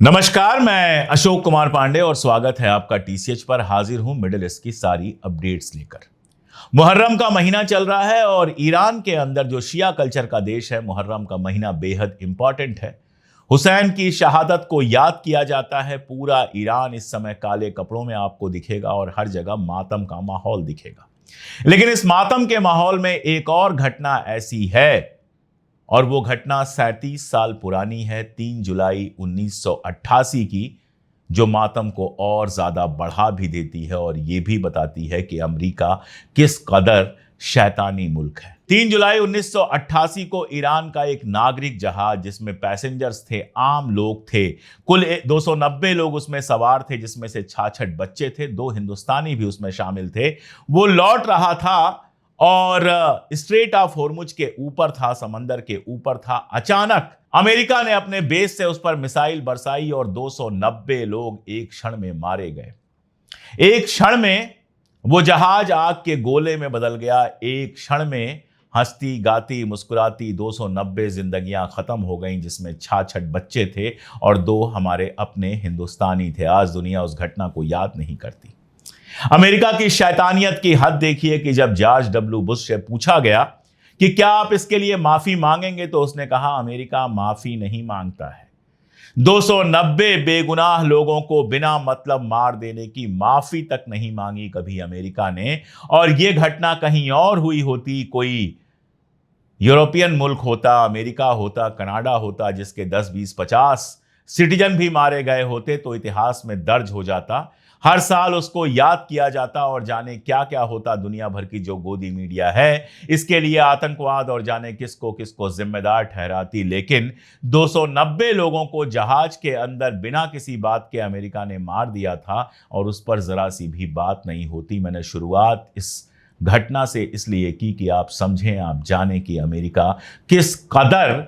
नमस्कार, मैं अशोक कुमार पांडे और स्वागत है आपका टीसीएच पर। हाजिर हूं मिडिल ईस्ट की सारी अपडेट्स लेकर। मुहर्रम का महीना चल रहा है और ईरान के अंदर जो शिया कल्चर का देश है, मुहर्रम का महीना बेहद इंपॉर्टेंट है। हुसैन की शहादत को याद किया जाता है। पूरा ईरान इस समय काले कपड़ों में आपको दिखेगा और हर जगह मातम का माहौल दिखेगा। लेकिन इस मातम के माहौल में एक और घटना ऐसी है और वो घटना 37 साल पुरानी है, 3 जुलाई 1988 की, जो मातम को और ज्यादा बढ़ा भी देती है और ये भी बताती है कि अमेरिका किस कदर शैतानी मुल्क है। 3 जुलाई 1988 को ईरान का एक नागरिक जहाज जिसमें पैसेंजर्स थे, आम लोग थे, कुल 290 लोग उसमें सवार थे, जिसमें से 66 बच्चे थे, 2 हिंदुस्तानी भी उसमें शामिल थे। वो लौट रहा था और स्ट्रेट ऑफ होर्मुज के ऊपर था, समंदर के ऊपर था। अचानक अमेरिका ने अपने बेस से उस पर मिसाइल बरसाई और 290 लोग एक क्षण में मारे गए। एक क्षण में वो जहाज आग के गोले में बदल गया। एक क्षण में हंसती गाती मुस्कुराती 290 जिंदगियां खत्म हो गईं, जिसमें 66 बच्चे थे और 2 हमारे अपने हिंदुस्तानी थे। आज दुनिया उस घटना को याद नहीं करती। अमेरिका की शैतानियत की हद देखिए कि जब जॉर्ज डब्ल्यू बुश से पूछा गया कि क्या आप इसके लिए माफी मांगेंगे, तो उसने कहा अमेरिका माफी नहीं मांगता है। 290 बेगुनाह लोगों को बिना मतलब मार देने की माफी तक नहीं मांगी कभी अमेरिका ने। और यह घटना कहीं और हुई होती, कोई यूरोपियन मुल्क होता, अमेरिका होता, कनाडा होता, जिसके 10, 20, 50 सिटीजन भी मारे गए होते, तो इतिहास में दर्ज हो जाता। हर साल उसको याद किया जाता और जाने क्या क्या होता। दुनिया भर की जो गोदी मीडिया है इसके लिए आतंकवाद और जाने किसको किसको जिम्मेदार ठहराती। लेकिन 290 लोगों को जहाज के अंदर बिना किसी बात के अमेरिका ने मार दिया था और उस पर जरा सी भी बात नहीं होती। मैंने शुरुआत इस घटना से इसलिए की कि आप समझें, आप जानें कि अमेरिका किस कदर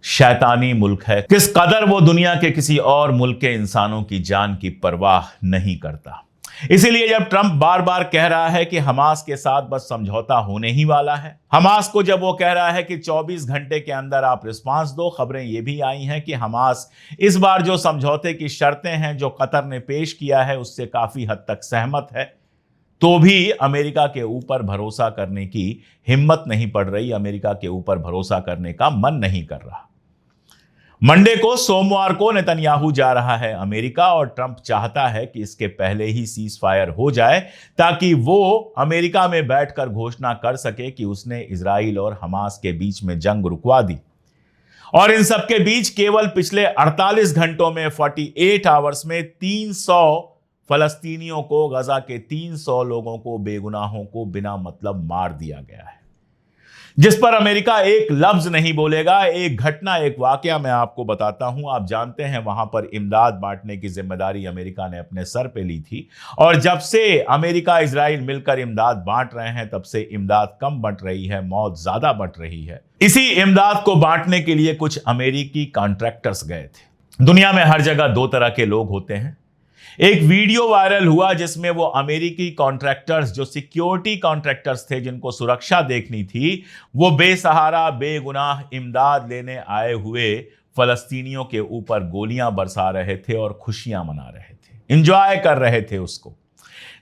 शैतानी मुल्क है, किस कदर वो दुनिया के किसी और मुल्क के इंसानों की जान की परवाह नहीं करता। इसीलिए जब ट्रंप बार बार कह रहा है कि हमास के साथ बस समझौता होने ही वाला है, हमास को जब वो कह रहा है कि 24 घंटे के अंदर आप रिस्पांस दो, खबरें ये भी आई हैं कि हमास इस बार जो समझौते की शर्तें हैं जो कतर ने पेश किया है उससे काफी हद तक सहमत है, तो भी अमेरिका के ऊपर भरोसा करने की हिम्मत नहीं पड़ रही, अमेरिका के ऊपर भरोसा करने का मन नहीं कर रहा। मंडे को, सोमवार को नेतन्याहू जा रहा है अमेरिका और ट्रंप चाहता है कि इसके पहले ही सीज फायर हो जाए ताकि वो अमेरिका में बैठकर घोषणा कर सके कि उसने इजराइल और हमास के बीच में जंग रुकवा दी। और इन सब के बीच केवल पिछले 48 घंटों में 48 आवर्स में 300 फलस्तीनियों को, गजा के 300 लोगों को, बेगुनाहों को बिना मतलब मार दिया गया है, जिस पर अमेरिका एक लफ्ज नहीं बोलेगा। एक घटना, एक वाकया मैं आपको बताता हूं। आप जानते हैं वहां पर इमदाद बांटने की जिम्मेदारी अमेरिका ने अपने सर पे ली थी और जब से अमेरिका इजराइल मिलकर इमदाद बांट रहे हैं तब से इमदाद कम बंट रही है, मौत ज्यादा बंट रही है। इसी इमदाद को बांटने के लिए कुछ अमेरिकी कॉन्ट्रैक्टर्स गए थे। दुनिया में हर जगह 2 तरह के लोग होते हैं। एक वीडियो वायरल हुआ जिसमें वो अमेरिकी कॉन्ट्रैक्टर्स, जो सिक्योरिटी कॉन्ट्रैक्टर्स थे, जिनको सुरक्षा देखनी थी, वो बेसहारा बेगुनाह इमदाद लेने आए हुए फलस्तीनियों के ऊपर गोलियां बरसा रहे थे और खुशियां मना रहे थे, एंजॉय कर रहे थे उसको।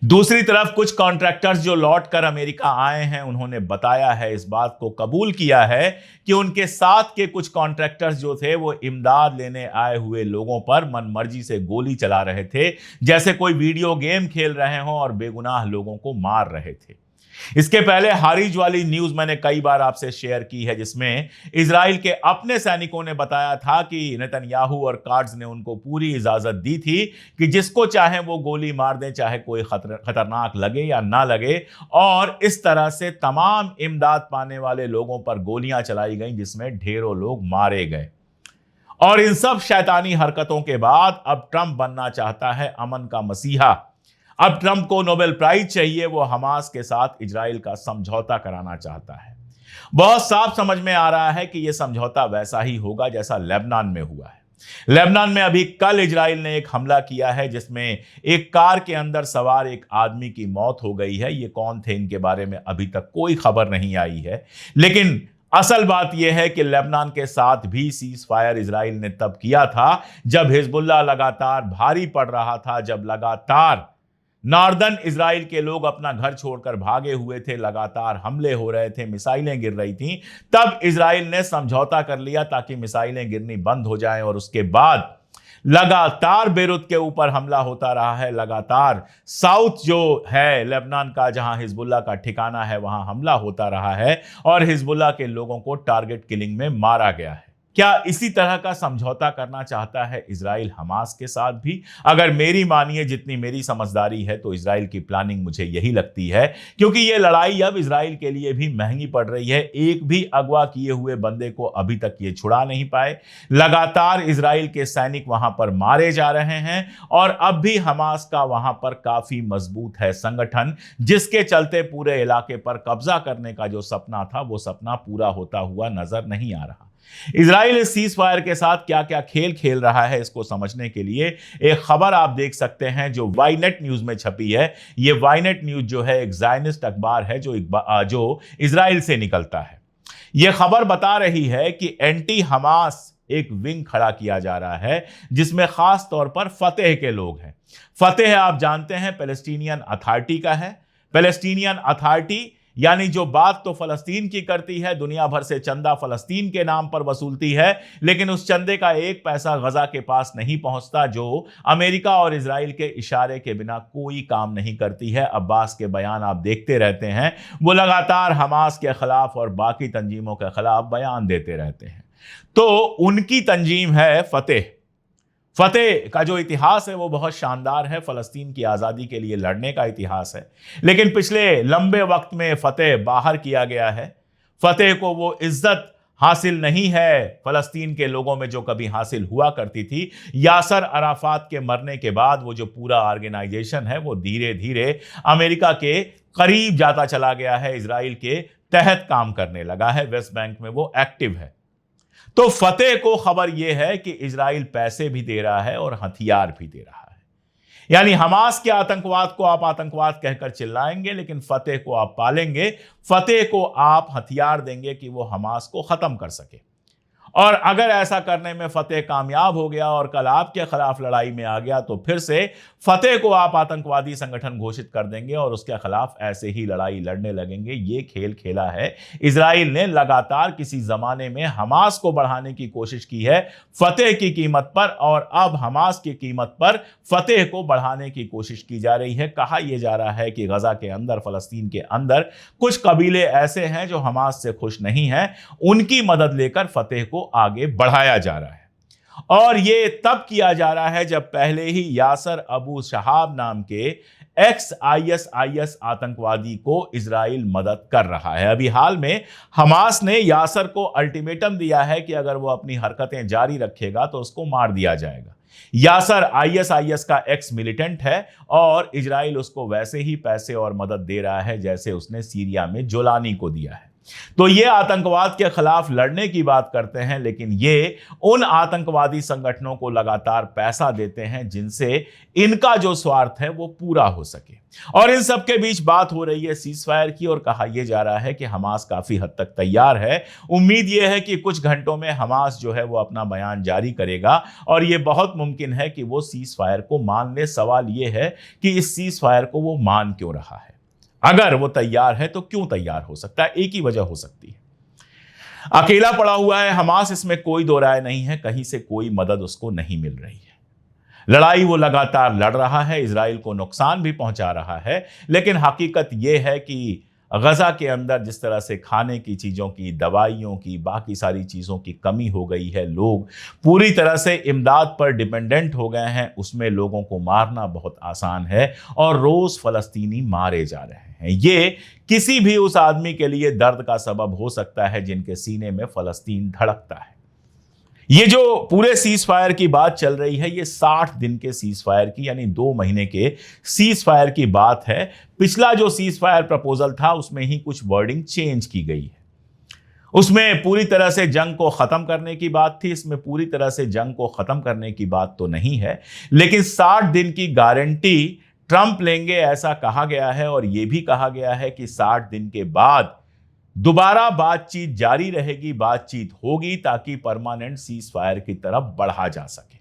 दूसरी तरफ कुछ कॉन्ट्रैक्टर्स जो लौट कर अमेरिका आए हैं, उन्होंने बताया है, इस बात को कबूल किया है कि उनके साथ के कुछ कॉन्ट्रैक्टर्स जो थे वो इमदाद लेने आए हुए लोगों पर मनमर्जी से गोली चला रहे थे, जैसे कोई वीडियो गेम खेल रहे हों और बेगुनाह लोगों को मार रहे थे। इसके पहले हारिज वाली न्यूज मैंने कई बार आपसे शेयर की है, जिसमें इजराइल के अपने सैनिकों ने बताया था कि नेतन्याहू और कार्ड्स ने उनको पूरी इजाजत दी थी कि जिसको चाहे वो गोली मार दें, चाहे कोई खतरनाक लगे या ना लगे। और इस तरह से तमाम इमदाद पाने वाले लोगों पर गोलियां चलाई गईं, जिसमें ढेरों लोग मारे गए। और इन सब शैतानी हरकतों के बाद अब ट्रंप बनना चाहता है अमन का मसीहा। अब ट्रंप को नोबेल प्राइज चाहिए, वो हमास के साथ इजराइल का समझौता कराना चाहता है। बहुत साफ समझ में आ रहा है कि यह समझौता वैसा ही होगा जैसा लेबनान में हुआ है। लेबनान में अभी कल इजराइल ने एक हमला किया है जिसमें एक कार के अंदर सवार एक आदमी की मौत हो गई है। ये कौन थे, इनके बारे में अभी तक कोई खबर नहीं आई है, लेकिन असल बात यह है कि लेबनान के साथ भी सीज फायर इजराइल ने तब किया था जब हिजबुल्लाह लगातार भारी पड़ रहा था, जब लगातार नॉर्दर्न इजराइल के लोग अपना घर छोड़कर भागे हुए थे, लगातार हमले हो रहे थे, मिसाइलें गिर रही थीं। तब इजराइल ने समझौता कर लिया ताकि मिसाइलें गिरनी बंद हो जाएं और उसके बाद लगातार बेरूत के ऊपर हमला होता रहा है। लगातार साउथ जो है लेबनान का, जहां हिजबुल्लाह का ठिकाना है, वहां हमला होता रहा है और हिजबुल्लाह के लोगों को टारगेट किलिंग में मारा गया है। क्या इसी तरह का समझौता करना चाहता है इजराइल हमास के साथ भी? अगर मेरी मानिए, जितनी मेरी समझदारी है, तो इजराइल की प्लानिंग मुझे यही लगती है, क्योंकि यह लड़ाई अब इजराइल के लिए भी महंगी पड़ रही है। एक भी अगवा किए हुए बंदे को अभी तक ये छुड़ा नहीं पाए। लगातार इजराइल के सैनिक वहां पर मारे जा रहे हैं और अब भी हमास का वहां पर काफी मजबूत है संगठन, जिसके चलते पूरे इलाके पर कब्जा करने का जो सपना था, वो सपना पूरा होता हुआ नजर नहीं आ रहा। इजराइल इस सीज फायर के साथ क्या क्या खेल खेल रहा है, इसको समझने के लिए एक खबर आप देख सकते हैं जो वाईनेट न्यूज में छपी है। ये वाईनेट न्यूज जो है एक ज़ायनिस्ट अखबार है जो इजराइल से निकलता है। यह खबर बता रही है कि एंटी हमास एक विंग खड़ा किया जा रहा है, जिसमें खास तौर पर फतेह के लोग हैं। फतेह आप जानते हैं पैलेस्टीनियन अथॉरिटी का है। पैलेस्टीनियन अथॉरिटी यानी जो बात तो फलस्तीन की करती है, दुनिया भर से चंदा फलस्तीन के नाम पर वसूलती है, लेकिन उस चंदे का एक पैसा गजा के पास नहीं पहुंचता, जो अमेरिका और इजराइल के इशारे के बिना कोई काम नहीं करती है। अब्बास के बयान आप देखते रहते हैं, वो लगातार हमास के खिलाफ और बाकी तंजीमों के खिलाफ बयान देते रहते हैं। तो उनकी तंजीम है फतेह। फतेह का जो इतिहास है वो बहुत शानदार है, फलस्तीन की आज़ादी के लिए लड़ने का इतिहास है। लेकिन पिछले लंबे वक्त में फतेह बाहर किया गया है। फतेह को वो इज्जत हासिल नहीं है फलस्तीन के लोगों में जो कभी हासिल हुआ करती थी। यासर अराफात के मरने के बाद वो जो पूरा ऑर्गेनाइजेशन है वो धीरे धीरे अमेरिका के करीब जाता चला गया है, इजराइल के तहत काम करने लगा है, वेस्ट बैंक में वो एक्टिव है। तो फतेह को खबर यह है कि इजराइल पैसे भी दे रहा है और हथियार भी दे रहा है। यानी हमास के आतंकवाद को आप आतंकवाद कहकर चिल्लाएंगे, लेकिन फतेह को आप पालेंगे, फतेह को आप हथियार देंगे कि वो हमास को खत्म कर सके। और अगर ऐसा करने में फतेह कामयाब हो गया और कल आपके खिलाफ लड़ाई में आ गया, तो फिर से फतेह को आप आतंकवादी संगठन घोषित कर देंगे और उसके खिलाफ ऐसे ही लड़ाई लड़ने लगेंगे। ये खेल खेला है इजराइल ने। लगातार किसी जमाने में हमास को बढ़ाने की कोशिश की है फतेह की कीमत पर, और अब हमास की कीमत पर फतेह को बढ़ाने की कोशिश की जा रही है। कहा यह जा रहा है कि गजा के अंदर, फलस्तीन के अंदर कुछ कबीले ऐसे हैं जो हमास से खुश नहीं हैं, उनकी मदद लेकर फतेह को आगे बढ़ाया जा रहा है। और यह तब किया जा रहा है जब पहले ही यासर अबू शहाब नाम के एक्स आईएस आतंकवादी को इजराइल मदद कर रहा है। अभी हाल में हमास ने यासर को अल्टीमेटम दिया है कि अगर वो अपनी हरकतें जारी रखेगा तो उसको मार दिया जाएगा। यासर आईएस का एक्स मिलिटेंट है और इजराइल उसको वैसे ही पैसे और मदद दे रहा है जैसे उसने सीरिया में जोलानी को दिया है। तो ये आतंकवाद के खिलाफ लड़ने की बात करते हैं, लेकिन ये उन आतंकवादी संगठनों को लगातार पैसा देते हैं जिनसे इनका जो स्वार्थ है वो पूरा हो सके। और इन सब के बीच बात हो रही है सीज फायर की, और कहा यह जा रहा है कि हमास काफी हद तक तैयार है। उम्मीद यह है कि कुछ घंटों में हमास जो है वो अपना बयान जारी करेगा और यह बहुत मुमकिन है कि वो सीज फायर को मान ले। सवाल यह है कि इस सीज फायर को वो मान क्यों रहा है? अगर वो तैयार है तो क्यों तैयार हो सकता है? एक ही वजह हो सकती है, अकेला पड़ा हुआ है हमास, इसमें कोई दो राय नहीं है। कहीं से कोई मदद उसको नहीं मिल रही है। लड़ाई वो लगातार लड़ रहा है, इजराइल को नुकसान भी पहुंचा रहा है, लेकिन हकीकत यह है कि गजा के अंदर जिस तरह से खाने की चीज़ों की, दवाइयों की, बाकी सारी चीज़ों की कमी हो गई है, लोग पूरी तरह से इमदाद पर डिपेंडेंट हो गए हैं, उसमें लोगों को मारना बहुत आसान है और रोज़ फ़लस्तीनी मारे जा रहे हैं। ये किसी भी उस आदमी के लिए दर्द का सबब हो सकता है जिनके सीने में फ़लस्तीन धड़कता है। ये जो पूरे सीज फायर की बात चल रही है, ये 60 दिन के सीज फायर की, यानी 2 महीने के सीज फायर की बात है। पिछला जो सीज फायर प्रपोजल था उसमें ही कुछ वर्डिंग चेंज की गई है। उसमें पूरी तरह से जंग को खत्म करने की बात थी, इसमें पूरी तरह से जंग को खत्म करने की बात तो नहीं है, लेकिन 60 दिन की गारंटी ट्रंप लेंगे ऐसा कहा गया है। और यह भी कहा गया है कि 60 दिन के बाद दोबारा बातचीत जारी रहेगी, बातचीत होगी ताकि परमानेंट सीज फायर की तरफ बढ़ा जा सके।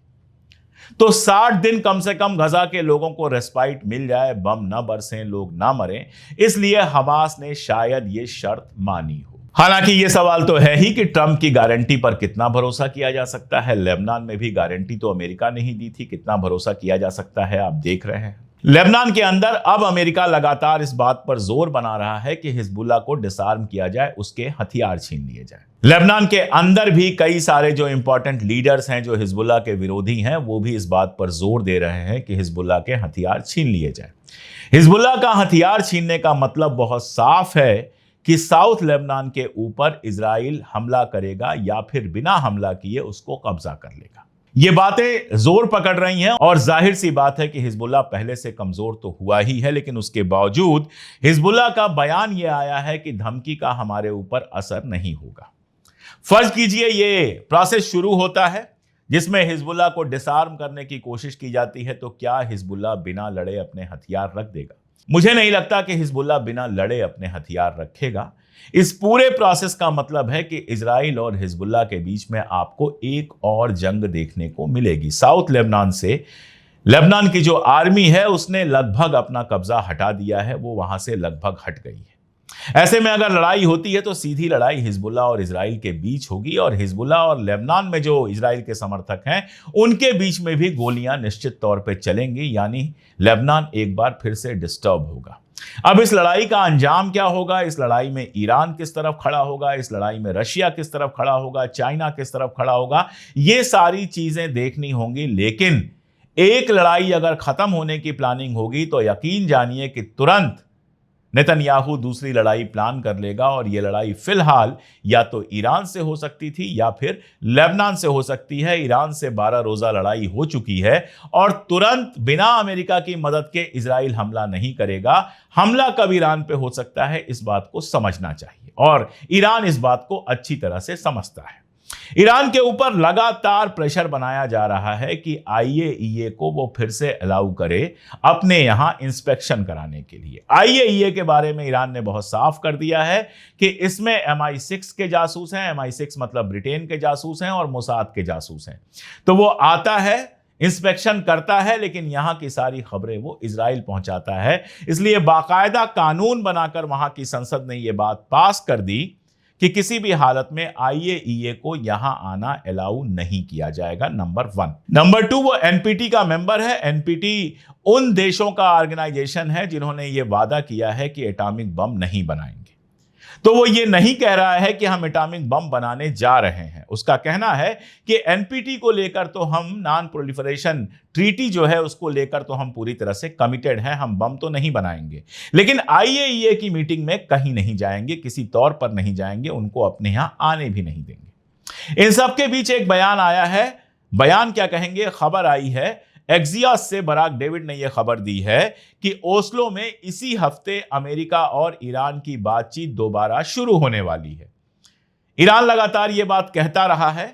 तो 60 दिन कम से कम गजा के लोगों को रेस्पाइट मिल जाए, बम ना बरसें, लोग ना मरें, इसलिए हमास ने शायद ये शर्त मानी हो। हालांकि ये सवाल तो है ही कि ट्रंप की गारंटी पर कितना भरोसा किया जा सकता है। लेबनान में भी गारंटी तो अमेरिका ने ही दी थी, कितना भरोसा किया जा सकता है आप देख रहे हैं। लेबनान के अंदर अब अमेरिका लगातार इस बात पर जोर बना रहा है कि हिजबुल्लाह को डिसआर्म किया जाए, उसके हथियार छीन लिए जाए। लेबनान के अंदर भी कई सारे जो इंपॉर्टेंट लीडर्स हैं, जो हिजबुल्लाह के विरोधी हैं, वो भी इस बात पर जोर दे रहे हैं कि हिजबुल्लाह के हथियार छीन लिए जाए। हिजबुल्लाह का हथियार छीनने का मतलब बहुत साफ है कि साउथ लेबनान के ऊपर इजराइल हमला करेगा या फिर बिना हमला किए उसको कब्जा कर लेगा। ये बातें जोर पकड़ रही हैं और जाहिर सी बात है कि हिजबुल्लाह पहले से कमजोर तो हुआ ही है, लेकिन उसके बावजूद हिजबुल्लाह का बयान यह आया है कि धमकी का हमारे ऊपर असर नहीं होगा। फर्ज कीजिए ये प्रोसेस शुरू होता है जिसमें हिजबुल्लाह को डिसआर्म करने की कोशिश की जाती है, तो क्या हिजबुल्लाह बिना लड़े अपने हथियार रख देगा? मुझे नहीं लगता कि हिजबुल्लाह बिना लड़े अपने हथियार रखेगा। इस पूरे प्रोसेस का मतलब है कि इजराइल और हिजबुल्लाह के बीच में आपको एक और जंग देखने को मिलेगी। साउथ लेबनान से लेबनान की जो आर्मी है उसने लगभग अपना कब्जा हटा दिया है, वो वहां से लगभग हट गई है। ऐसे में अगर लड़ाई होती है तो सीधी लड़ाई हिजबुल्लाह और इजराइल के बीच होगी और हिजबुल्लाह और लेबनान में जो इजराइल के समर्थक हैं उनके बीच में भी गोलियां निश्चित तौर पे चलेंगी, यानी लेबनान एक बार फिर से डिस्टर्ब होगा। अब इस लड़ाई का अंजाम क्या होगा? इस लड़ाई में ईरान किस तरफ खड़ा होगा, इस लड़ाई में रशिया किस तरफ खड़ा होगा, चाइना किस तरफ खड़ा होगा, ये सारी चीजें देखनी होंगी। लेकिन एक लड़ाई अगर खत्म होने की प्लानिंग होगी तो यकीन जानिए कि तुरंत नेतन्याहू दूसरी लड़ाई प्लान कर लेगा और यह लड़ाई फिलहाल या तो ईरान से हो सकती थी या फिर लेबनान से हो सकती है। ईरान से 12 रोजा लड़ाई हो चुकी है और तुरंत बिना अमेरिका की मदद के इजराइल हमला नहीं करेगा। हमला कब ईरान पे हो सकता है, इस बात को समझना चाहिए और ईरान इस बात को अच्छी तरह से समझता है। ईरान के ऊपर लगातार प्रेशर बनाया जा रहा है कि आईएईए को वो फिर से अलाउ करे अपने यहां इंस्पेक्शन कराने के लिए। आईएईए के बारे में ईरान ने बहुत साफ कर दिया है कि इसमें MI6 के जासूस हैं, MI6 मतलब ब्रिटेन के जासूस हैं और मोसाद के जासूस हैं। तो वो आता है, इंस्पेक्शन करता है, लेकिन यहां की सारी खबरें वो इजराइल पहुंचाता है। इसलिए बाकायदा कानून बनाकर वहां की संसद ने यह बात पास कर दी कि किसी भी हालत में आईएईए को यहां आना अलाउ नहीं किया जाएगा। नंबर 1। नंबर 2, वो एनपीटी का मेंबर है। एनपीटी उन देशों का ऑर्गेनाइजेशन है जिन्होंने ये वादा किया है कि एटॉमिक बम नहीं बनाएंगे। तो वो ये नहीं कह रहा है कि हम एटॉमिक बम बनाने जा रहे हैं। उसका कहना है कि एनपीटी को लेकर तो हम नॉन प्रोलिफरेशन ट्रीटी जो है उसको लेकर तो हम पूरी तरह से कमिटेड हैं, हम बम तो नहीं बनाएंगे, लेकिन आईएईए की मीटिंग में कहीं नहीं जाएंगे, किसी तौर पर नहीं जाएंगे, उनको अपने यहां आने भी नहीं देंगे। इन सब के बीच एक बयान आया है। बयान क्या कहेंगे, खबर आई है एक्सियोस से। बराक डेविड ने यह खबर दी है कि ओस्लो में इसी हफ्ते अमेरिका और ईरान की बातचीत दोबारा शुरू होने वाली है। ईरान लगातार यह बात कहता रहा है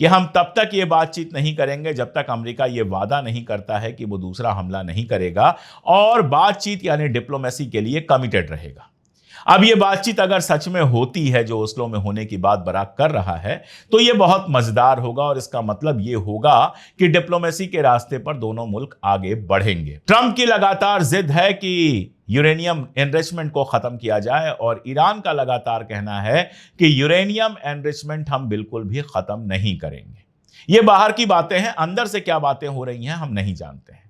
कि हम तब तक यह बातचीत नहीं करेंगे जब तक अमेरिका यह वादा नहीं करता है कि वो दूसरा हमला नहीं करेगा और बातचीत यानी डिप्लोमेसी के लिए कमिटेड रहेगा। अब यह बातचीत अगर सच में होती है, जो ओस्लो में होने की बात बराक कर रहा है, तो यह बहुत मजेदार होगा और इसका मतलब यह होगा कि डिप्लोमेसी के रास्ते पर दोनों मुल्क आगे बढ़ेंगे। ट्रंप की लगातार जिद है कि यूरेनियम एनरिचमेंट को खत्म किया जाए और ईरान का लगातार कहना है कि यूरेनियम एनरिचमेंट हम बिल्कुल भी खत्म नहीं करेंगे। ये बाहर की बातें हैं, अंदर से क्या बातें हो रही हैं हम नहीं जानते हैं।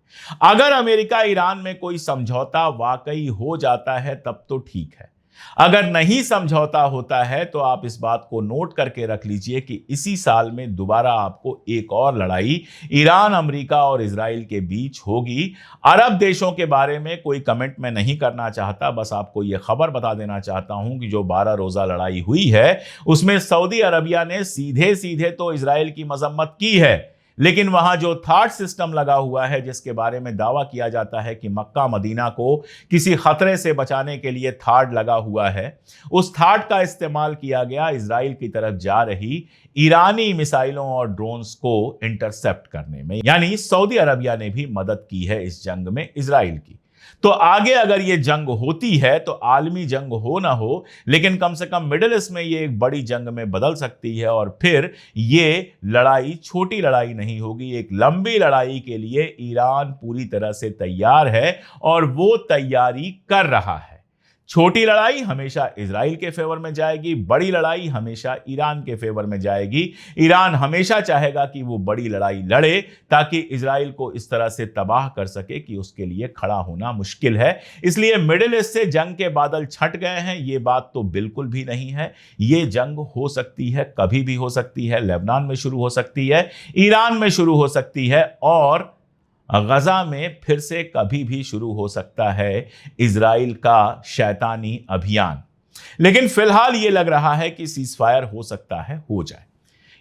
अगर अमेरिका ईरान में कोई समझौता वाकई हो जाता है तब तो ठीक है, अगर नहीं समझौता होता है तो आप इस बात को नोट करके रख लीजिए कि इसी साल में दोबारा आपको एक और लड़ाई ईरान, अमेरिका और इजराइल के बीच होगी। अरब देशों के बारे में कोई कमेंट मैं नहीं करना चाहता, बस आपको यह खबर बता देना चाहता हूं कि जो 12 रोजा लड़ाई हुई है उसमें सऊदी अरबिया ने सीधे सीधे तो इजराइल की मजम्मत की है, लेकिन वहां जो थार्ड सिस्टम लगा हुआ है जिसके बारे में दावा किया जाता है कि मक्का मदीना को किसी खतरे से बचाने के लिए थार्ड लगा हुआ है, उस थार्ड का इस्तेमाल किया गया इजराइल की तरफ जा रही ईरानी मिसाइलों और ड्रोन्स को इंटरसेप्ट करने में। यानी सऊदी अरबिया ने भी मदद की है इस जंग में इजराइल की। तो आगे अगर ये जंग होती है तो आलमी जंग हो ना हो, लेकिन कम से कम मिडिल ईस्ट में ये एक बड़ी जंग में बदल सकती है और फिर ये लड़ाई छोटी लड़ाई नहीं होगी, एक लंबी लड़ाई के लिए ईरान पूरी तरह से तैयार है और वो तैयारी कर रहा है। छोटी लड़ाई हमेशा इजराइल के फेवर में जाएगी, बड़ी लड़ाई हमेशा ईरान के फेवर में जाएगी। ईरान हमेशा चाहेगा कि वो बड़ी लड़ाई लड़े ताकि इजराइल को इस तरह से तबाह कर सके कि उसके लिए खड़ा होना मुश्किल है। इसलिए मिडिल ईस्ट से जंग के बादल छट गए हैं, ये बात तो बिल्कुल भी नहीं है। ये जंग हो सकती है, कभी भी हो सकती है। लेबनान में शुरू हो सकती है, ईरान में शुरू हो सकती है और गजा में फिर से कभी भी शुरू हो सकता है इजराइल का शैतानी अभियान। लेकिन फिलहाल यह लग रहा है कि सीजफायर हो सकता है हो जाए।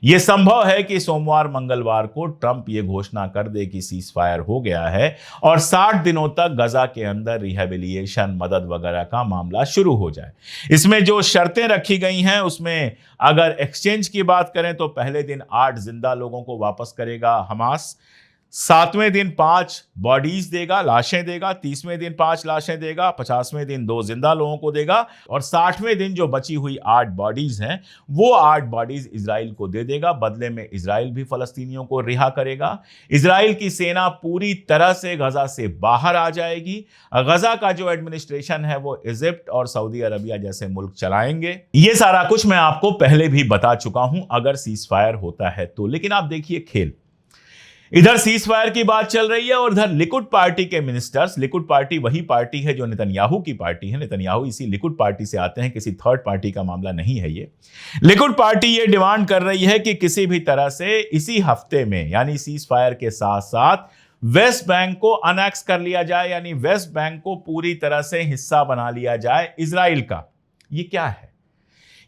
यह संभव है कि सोमवार मंगलवार को ट्रंप यह घोषणा कर दे कि सीजफायर हो गया है और 60 दिनों तक गजा के अंदर रिहेबिलिएशन, मदद वगैरह का मामला शुरू हो जाए। इसमें जो शर्तें रखी गई हैं उसमें अगर एक्सचेंज की बात करें तो पहले दिन 8 जिंदा लोगों को वापस करेगा हमास, 7वें दिन 5 बॉडीज देगा, लाशें देगा, 30वें दिन 5 लाशें देगा, 50वें दिन 2 जिंदा लोगों को देगा और 60वें दिन जो बची हुई 8 बॉडीज हैं वो 8 बॉडीज इजराइल को दे देगा। बदले में इजराइल भी फलस्तीनियों को रिहा करेगा। इजराइल की सेना पूरी तरह से गजा से बाहर आ जाएगी। गजा का जो एडमिनिस्ट्रेशन है वो इजिप्ट और सऊदी अरबिया जैसे मुल्क चलाएंगे। ये सारा कुछ मैं आपको पहले भी बता चुका हूं अगर सीजफायर होता है तो। लेकिन आप देखिए खेल, इधर सीजफायर की बात चल रही है और इधर लिकुड पार्टी के मिनिस्टर्स, लिकुड पार्टी वही पार्टी है जो नेतन्याहू की पार्टी है, नेतन्याहू इसी लिकुड पार्टी से आते हैं, किसी थर्ड पार्टी का मामला नहीं है ये। लिकुड पार्टी ये डिमांड कर रही है कि किसी भी तरह से इसी हफ्ते में यानी सीजफायर के साथ साथ वेस्ट बैंक को अनेक्स कर लिया जाए, यानी वेस्ट बैंक को पूरी तरह से हिस्सा बना लिया जाए इजराइल का। ये क्या है?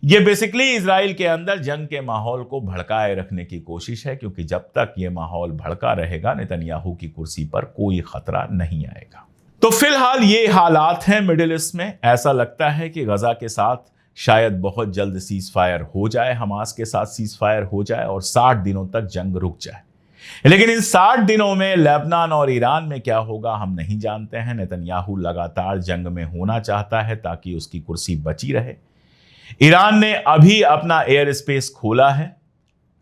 ये बेसिकली इजराइल के अंदर जंग के माहौल को भड़काए रखने की कोशिश है, क्योंकि जब तक ये माहौल भड़का रहेगा नेतन्याहू की कुर्सी पर कोई खतरा नहीं आएगा। तो फिलहाल ये हालात हैं मिडिल ईस्ट में। ऐसा लगता है कि गजा के साथ शायद बहुत जल्द सीजफायर हो जाए, हमास के साथ सीजफायर हो जाए और 60 दिनों तक जंग रुक जाए। लेकिन इन 60 दिनों में लेबनान और ईरान में क्या होगा हम नहीं जानते हैं। नेतन्याहू लगातार जंग में होना चाहता है ताकि उसकी कुर्सी बची रहे। ईरान ने अभी अपना एयर स्पेस खोला है,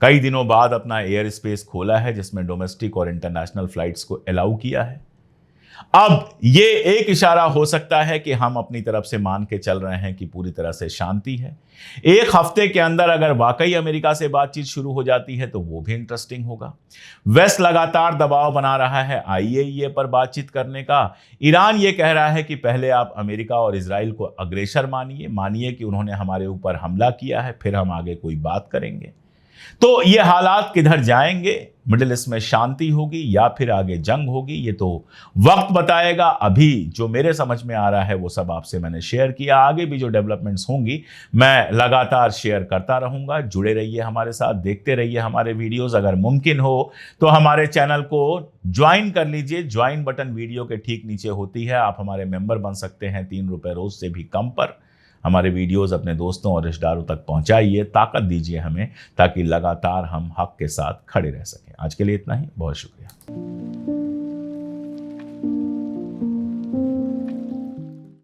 कई दिनों बाद अपना एयर स्पेस खोला है जिसमें डोमेस्टिक और इंटरनेशनल फ्लाइट्स को अलाउ किया है। अब ये एक इशारा हो सकता है कि हम अपनी तरफ से मान के चल रहे हैं कि पूरी तरह से शांति है। एक हफ्ते के अंदर अगर वाकई अमेरिका से बातचीत शुरू हो जाती है तो वो भी इंटरेस्टिंग होगा। वेस्ट लगातार दबाव बना रहा है आईएईए पर बातचीत करने का। ईरान ये कह रहा है कि पहले आप अमेरिका और इजराइल को अग्रेसर मानिए कि उन्होंने हमारे ऊपर हमला किया है, फिर हम आगे कोई बात करेंगे। तो ये हालात किधर जाएंगे? मिडिल ईस्ट में शांति होगी या फिर आगे जंग होगी, ये तो वक्त बताएगा। अभी जो मेरे समझ में आ रहा है वो सब आपसे मैंने शेयर किया। आगे भी जो डेवलपमेंट्स होंगी मैं लगातार शेयर करता रहूंगा। जुड़े रहिए हमारे साथ, देखते रहिए हमारे वीडियोस। अगर मुमकिन हो तो हमारे चैनल को ज्वाइन कर लीजिए। ज्वाइन बटन वीडियो के ठीक नीचे होती है। आप हमारे मेंबर बन सकते हैं 3 रुपए रोज से भी कम पर। हमारे वीडियोस अपने दोस्तों और रिश्तेदारों तक पहुंचाइए, ताकत दीजिए हमें, ताकि लगातार हम हक के साथ खड़े रह सकें। आज के लिए इतना ही, बहुत शुक्रिया।